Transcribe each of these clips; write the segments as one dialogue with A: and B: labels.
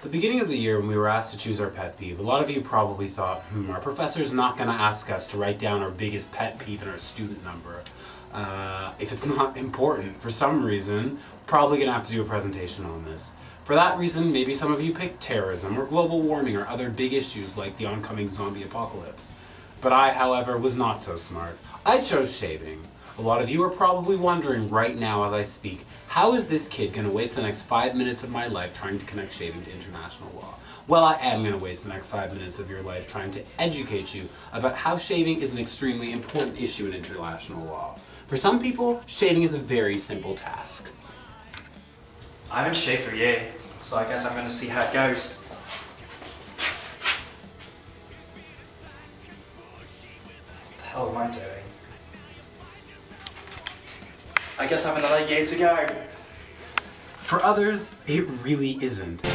A: The beginning of the year, when we were asked to choose our pet peeve, a lot of you probably thought, our professor's not going to ask us to write down our biggest pet peeve and our student number. If it's not important, for some reason, we're probably going to have to do a presentation on this. For that reason, maybe some of you picked terrorism or global warming or other big issues like the oncoming zombie apocalypse. But I, however, was not so smart. I chose shaving. A lot of you are probably wondering right now as I speak, how is this kid going to waste the next 5 minutes of my life trying to connect shaving to international law? Well, I am going to waste the next 5 minutes of your life trying to educate you about how shaving is an extremely important issue in international law. For some people, shaving is a very simple task.
B: I haven't shaved for a year, so I guess I'm going to see how it goes. What the hell am I doing? I guess I have another year to go.
A: For others, it really isn't.
C: Oh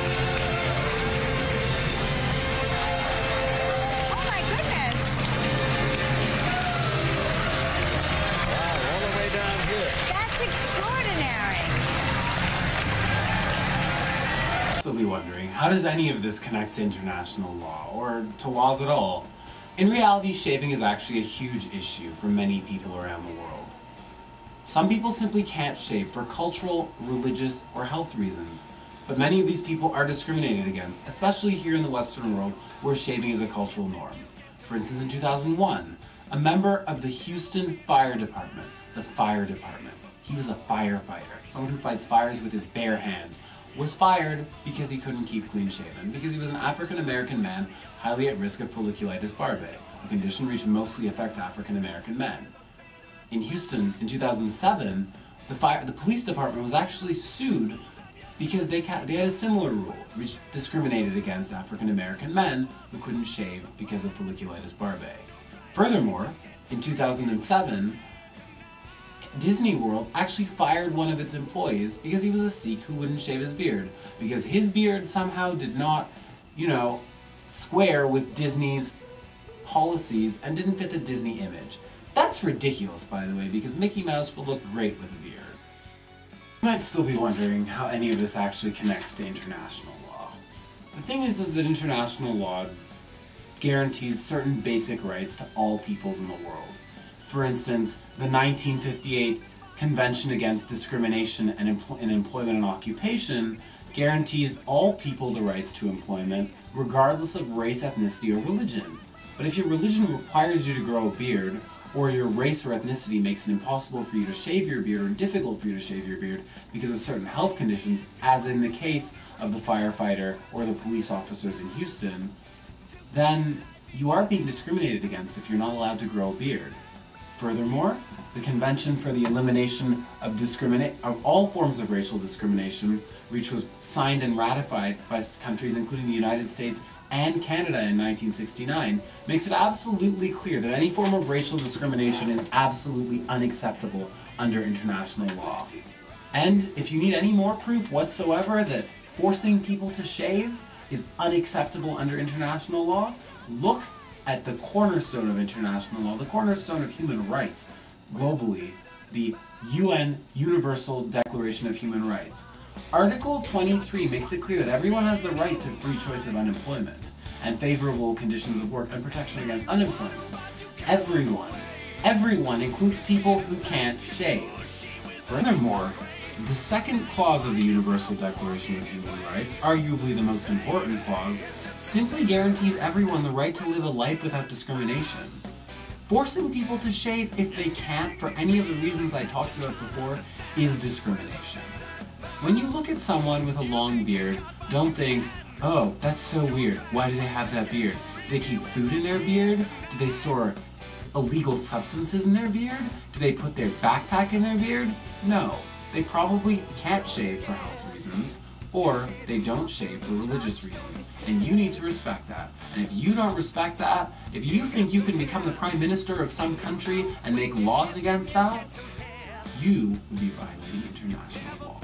C: my goodness!
D: Wow, all the way down here.
C: That's extraordinary!
A: You'll be wondering, how does any of this connect to international law, or to laws at all? In reality, shaving is actually a huge issue for many people around the world. Some people simply can't shave for cultural, religious, or health reasons, but many of these people are discriminated against, especially here in the Western world where shaving is a cultural norm. For instance, in 2001, a member of the Houston Fire Department, he was a firefighter, someone who fights fires with his bare hands, was fired because he couldn't keep clean shaven, because he was an African American man highly at risk of folliculitis barbae, a condition which mostly affects African American men. In Houston, in 2007, the police department was actually sued because they had a similar rule, which discriminated against African American men who couldn't shave because of folliculitis barbae. Furthermore, in 2007, Disney World actually fired one of its employees because he was a Sikh who wouldn't shave his beard, because his beard somehow did not, square with Disney's policies and didn't fit the Disney image. That's ridiculous, by the way, because Mickey Mouse will look great with a beard. You might still be wondering how any of this actually connects to international law. The thing is that international law guarantees certain basic rights to all peoples in the world. For instance, the 1958 Convention Against Discrimination in Employment and Occupation guarantees all people the rights to employment, regardless of race, ethnicity, or religion. But if your religion requires you to grow a beard, or your race or ethnicity makes it impossible for you to shave your beard or difficult for you to shave your beard because of certain health conditions, as in the case of the firefighter or the police officers in Houston, then you are being discriminated against if you're not allowed to grow a beard. Furthermore, the Convention for the Elimination of all forms of racial discrimination, which was signed and ratified by countries including the United States and Canada in 1969, makes it absolutely clear that any form of racial discrimination is absolutely unacceptable under international law. And if you need any more proof whatsoever that forcing people to shave is unacceptable under international law, look at the cornerstone of international law, the cornerstone of human rights globally, the UN Universal Declaration of Human Rights. Article 23 makes it clear that everyone has the right to free choice of unemployment and favorable conditions of work and protection against unemployment. Everyone includes people who can't shave. Furthermore, the second clause of the Universal Declaration of Human Rights, arguably the most important clause, simply guarantees everyone the right to live a life without discrimination. Forcing people to shave if they can't for any of the reasons I talked about before is discrimination. When you look at someone with a long beard, don't think, oh, that's so weird, why do they have that beard? Do they keep food in their beard? Do they store illegal substances in their beard? Do they put their backpack in their beard? No, they probably can't shave for health reasons, or they don't shave for religious reasons, and you need to respect that. And if you don't respect that, if you think you can become the Prime Minister of some country and make laws against that, you would be violating international law.